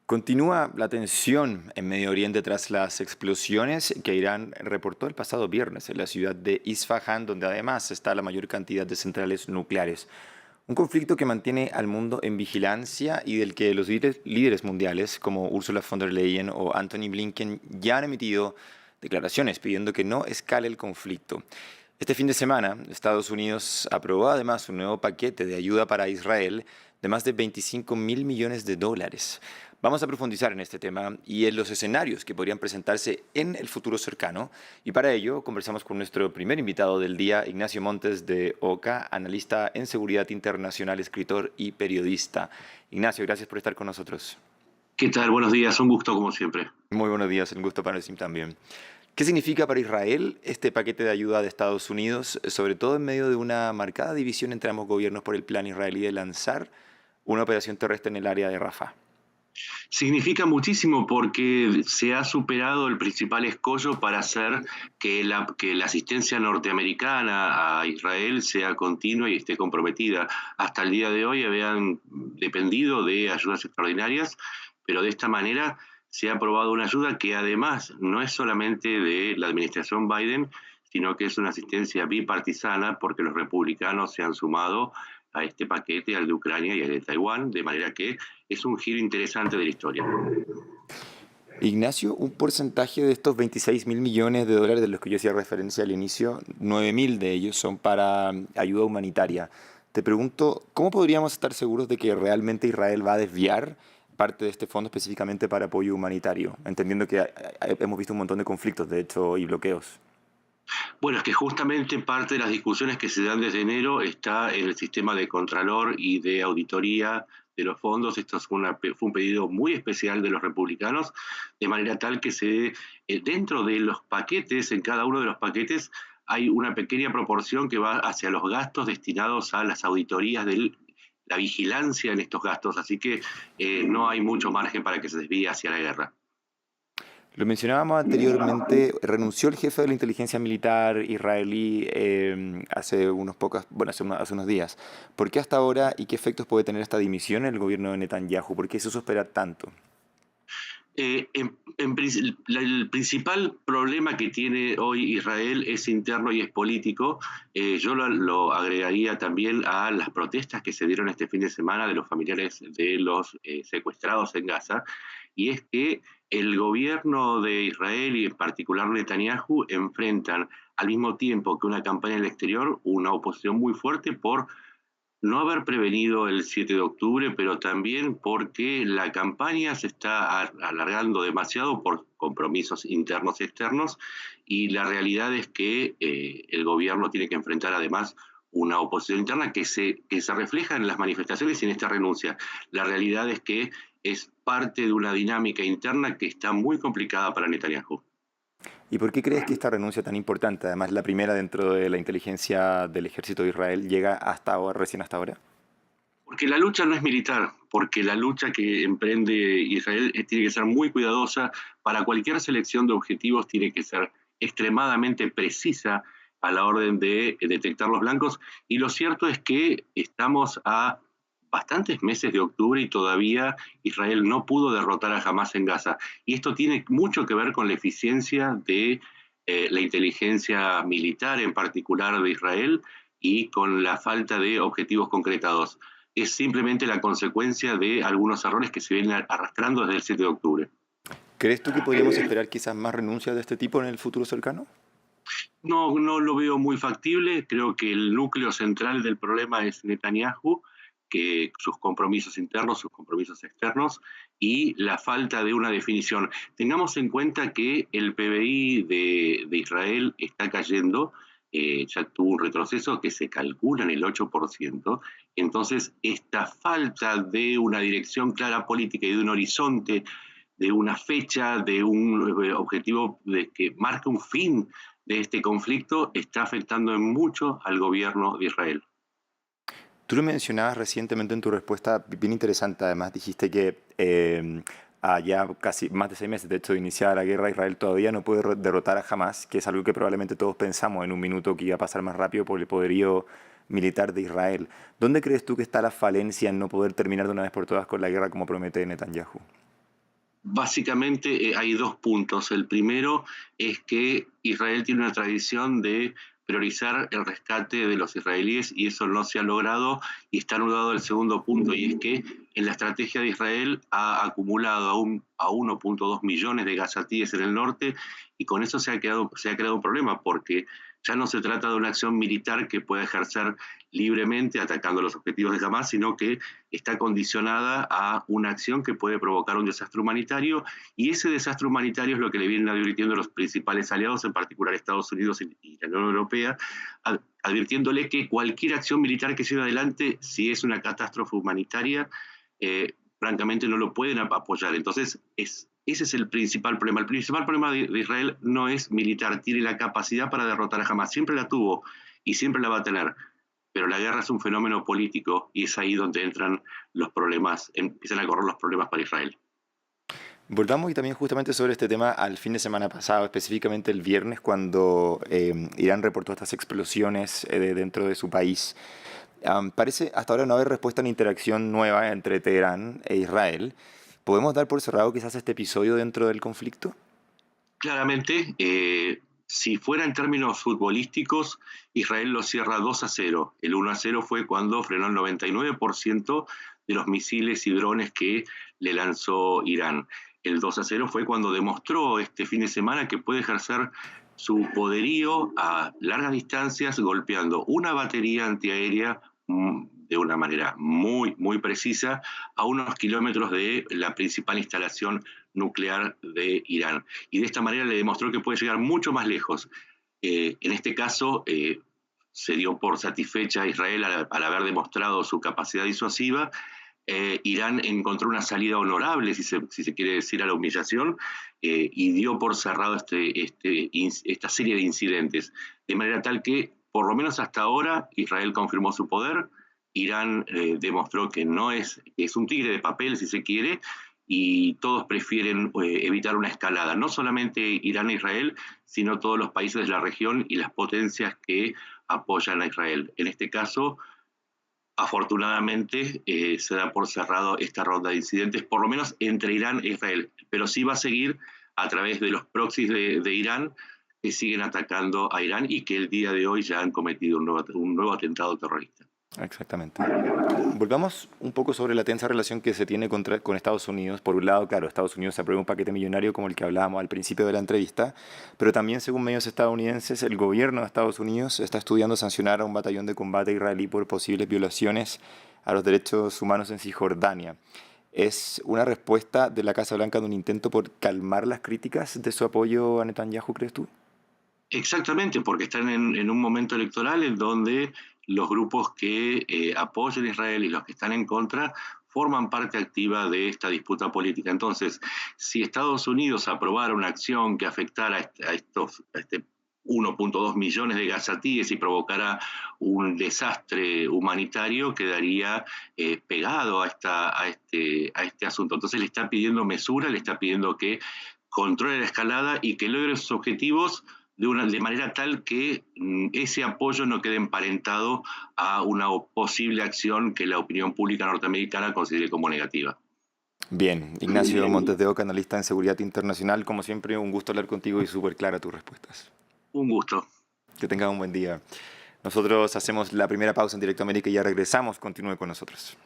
Continúa la tensión en Medio Oriente tras las explosiones que Irán reportó el pasado viernes en la ciudad de Isfahán, donde además está la mayor cantidad de centrales nucleares. Un conflicto que mantiene al mundo en vigilancia y del que los líderes mundiales como Ursula von der Leyen o Anthony Blinken ya han emitido declaraciones pidiendo que no escale el conflicto. Este fin de semana, Estados Unidos aprobó además un nuevo paquete de ayuda para Israel de más de 25.000 millones de dólares. Vamos a profundizar en este tema y en los escenarios que podrían presentarse en el futuro cercano. Y para ello conversamos con nuestro primer invitado del día, Ignacio Montes de Oca, analista en seguridad internacional, escritor y periodista. Ignacio, gracias por estar con nosotros. ¿Qué tal? Buenos días, un gusto como siempre. Muy buenos días, un gusto para nosotros también. ¿Qué significa para Israel este paquete de ayuda de Estados Unidos, sobre todo en medio de una marcada división entre ambos gobiernos por el plan israelí de lanzar una operación terrestre en el área de Rafah? Significa muchísimo porque se ha superado el principal escollo para hacer que la asistencia norteamericana a Israel sea continua y esté comprometida. Hasta el día de hoy habían dependido de ayudas extraordinarias, pero de esta manera se ha aprobado una ayuda que además no es solamente de la administración Biden, sino que es una asistencia bipartisana porque los republicanos se han sumado a este paquete, al de Ucrania y al de Taiwán, de manera que es un giro interesante de la historia. Ignacio, un porcentaje de estos 26.000 millones de dólares de los que yo hacía referencia al inicio, 9.000 de ellos son para ayuda humanitaria. Te pregunto, ¿cómo podríamos estar seguros de que realmente Israel va a desviar parte de este fondo específicamente para apoyo humanitario? Entendiendo que hemos visto un montón de conflictos, de hecho, y bloqueos. Bueno, es que justamente parte de las discusiones que se dan desde enero está en el sistema de contralor y de auditoría de los fondos. Esto fue un pedido muy especial de los republicanos, de manera tal que dentro de los paquetes, en cada uno de los paquetes, hay una pequeña proporción que va hacia los gastos destinados a las auditorías de la vigilancia en estos gastos. Así que no hay mucho margen para que se desvíe hacia la guerra. Lo mencionábamos anteriormente, renunció el jefe de la inteligencia militar israelí hace hace unos días. ¿Por qué hasta ahora y qué efectos puede tener esta dimisión en el gobierno de Netanyahu? ¿Por qué se hizo esperar tanto? El principal problema que tiene hoy Israel es interno y es político. Yo lo agregaría también a las protestas que se dieron este fin de semana de los familiares de los secuestrados en Gaza, y es que el gobierno de Israel y en particular Netanyahu enfrentan al mismo tiempo que una campaña en el exterior, una oposición muy fuerte por no haber prevenido el 7 de octubre, pero también porque la campaña se está alargando demasiado por compromisos internos y externos, y la realidad es que el gobierno tiene que enfrentar además una oposición interna que se refleja en las manifestaciones y en esta renuncia. La realidad es que es parte de una dinámica interna que está muy complicada para Netanyahu. ¿Y por qué crees que esta renuncia tan importante, además la primera dentro de la inteligencia del ejército de Israel, llega hasta ahora, recién hasta ahora? Porque la lucha no es militar, porque la lucha que emprende Israel tiene que ser muy cuidadosa. Para cualquier selección de objetivos tiene que ser extremadamente precisa a la orden de detectar los blancos. Y lo cierto es que estamos a bastantes meses de octubre y todavía Israel no pudo derrotar a Hamas en Gaza. Y esto tiene mucho que ver con la eficiencia de la inteligencia militar, en particular de Israel, y con la falta de objetivos concretados. Es simplemente la consecuencia de algunos errores que se vienen arrastrando desde el 7 de octubre. ¿Crees tú que podríamos esperar quizás más renuncias de este tipo en el futuro cercano? No, no lo veo muy factible. Creo que el núcleo central del problema es Netanyahu, que sus compromisos internos, sus compromisos externos y la falta de una definición. Tengamos en cuenta que el PBI de Israel está cayendo, ya tuvo un retroceso que se calcula en el 8%. Entonces, esta falta de una dirección clara política y de un horizonte, de una fecha, de un objetivo de que marque un fin de este conflicto, está afectando en mucho al gobierno de Israel. Tú lo mencionabas recientemente en tu respuesta, bien interesante. Además, dijiste que ya casi más de 6 meses, de hecho, de iniciada la guerra, Israel todavía no puede derrotar a Hamas, que es algo que probablemente todos pensamos en un minuto que iba a pasar más rápido por el poderío militar de Israel. ¿Dónde crees tú que está la falencia en no poder terminar de una vez por todas con la guerra como promete Netanyahu? Básicamente hay dos puntos. El primero es que Israel tiene una tradición de priorizar el rescate de los israelíes y eso no se ha logrado y está anulado el segundo punto y es que en la estrategia de Israel ha acumulado a 1,2 millones de gazatíes en el norte y con eso se ha creado un problema porque ya no se trata de una acción militar que pueda ejercer libremente atacando los objetivos de Hamas, sino que está condicionada a una acción que puede provocar un desastre humanitario y ese desastre humanitario es lo que le vienen advirtiendo los principales aliados, en particular Estados Unidos y la Unión Europea, advirtiéndole que cualquier acción militar que se lleve adelante, si es una catástrofe humanitaria, francamente no lo pueden apoyar. Entonces, ese es el principal problema. El principal problema de Israel no es militar, tiene la capacidad para derrotar a Hamas, siempre la tuvo y siempre la va a tener. Pero la guerra es un fenómeno político y es ahí donde entran los problemas, empiezan a correr los problemas para Israel. Volvamos y también justamente sobre este tema al fin de semana pasado, específicamente el viernes, cuando Irán reportó estas explosiones dentro de su país. Parece hasta ahora no haber respuesta ni interacción nueva entre Teherán e Israel. ¿Podemos dar por cerrado quizás este episodio dentro del conflicto? Claramente, si fuera en términos futbolísticos, Israel lo cierra 2-0. El 1-0 fue cuando frenó el 99% de los misiles y drones que le lanzó Irán. El 2-0 fue cuando demostró este fin de semana que puede ejercer su poderío a largas distancias golpeando una batería antiaérea de una manera muy, muy precisa a unos kilómetros de la principal instalación nuclear de Irán. Y de esta manera le demostró que puede llegar mucho más lejos. En este caso, se dio por satisfecha a Israel al haber demostrado su capacidad disuasiva. Irán encontró una salida honorable, si se quiere decir, a la humillación y dio por cerrado esta serie de incidentes. De manera tal que, por lo menos hasta ahora, Israel confirmó su poder, Irán demostró que es un tigre de papel, si se quiere, y todos prefieren evitar una escalada. No solamente Irán e Israel, sino todos los países de la región y las potencias que apoyan a Israel. En este caso, afortunadamente, se da por cerrado esta ronda de incidentes, por lo menos entre Irán e Israel, pero sí va a seguir a través de los proxies de Irán, que siguen atacando a Irán y que el día de hoy ya han cometido un nuevo atentado terrorista. Exactamente. Volvamos un poco sobre la tensa relación que se tiene con Estados Unidos. Por un lado, claro, Estados Unidos aprueba un paquete millonario como el que hablábamos al principio de la entrevista, pero también, según medios estadounidenses, el gobierno de Estados Unidos está estudiando sancionar a un batallón de combate israelí por posibles violaciones a los derechos humanos en Cisjordania. ¿Es una respuesta de la Casa Blanca de un intento por calmar las críticas de su apoyo a Netanyahu, crees tú? Exactamente, porque están en un momento electoral en donde los grupos que apoyan a Israel y los que están en contra forman parte activa de esta disputa política. Entonces, si Estados Unidos aprobara una acción que afectara a este 1,2 millones de gazatíes y provocara un desastre humanitario, quedaría pegado a este asunto. Entonces le está pidiendo mesura, le está pidiendo que controle la escalada y que logre sus objetivos de manera tal que ese apoyo no quede emparentado a una posible acción que la opinión pública norteamericana considere como negativa. Bien, Ignacio Montes de Oca, analista en seguridad internacional, como siempre, un gusto hablar contigo y súper clara tus respuestas. Un gusto. Que tengas un buen día. Nosotros hacemos la primera pausa en Directo América y ya regresamos. Continúe con nosotros.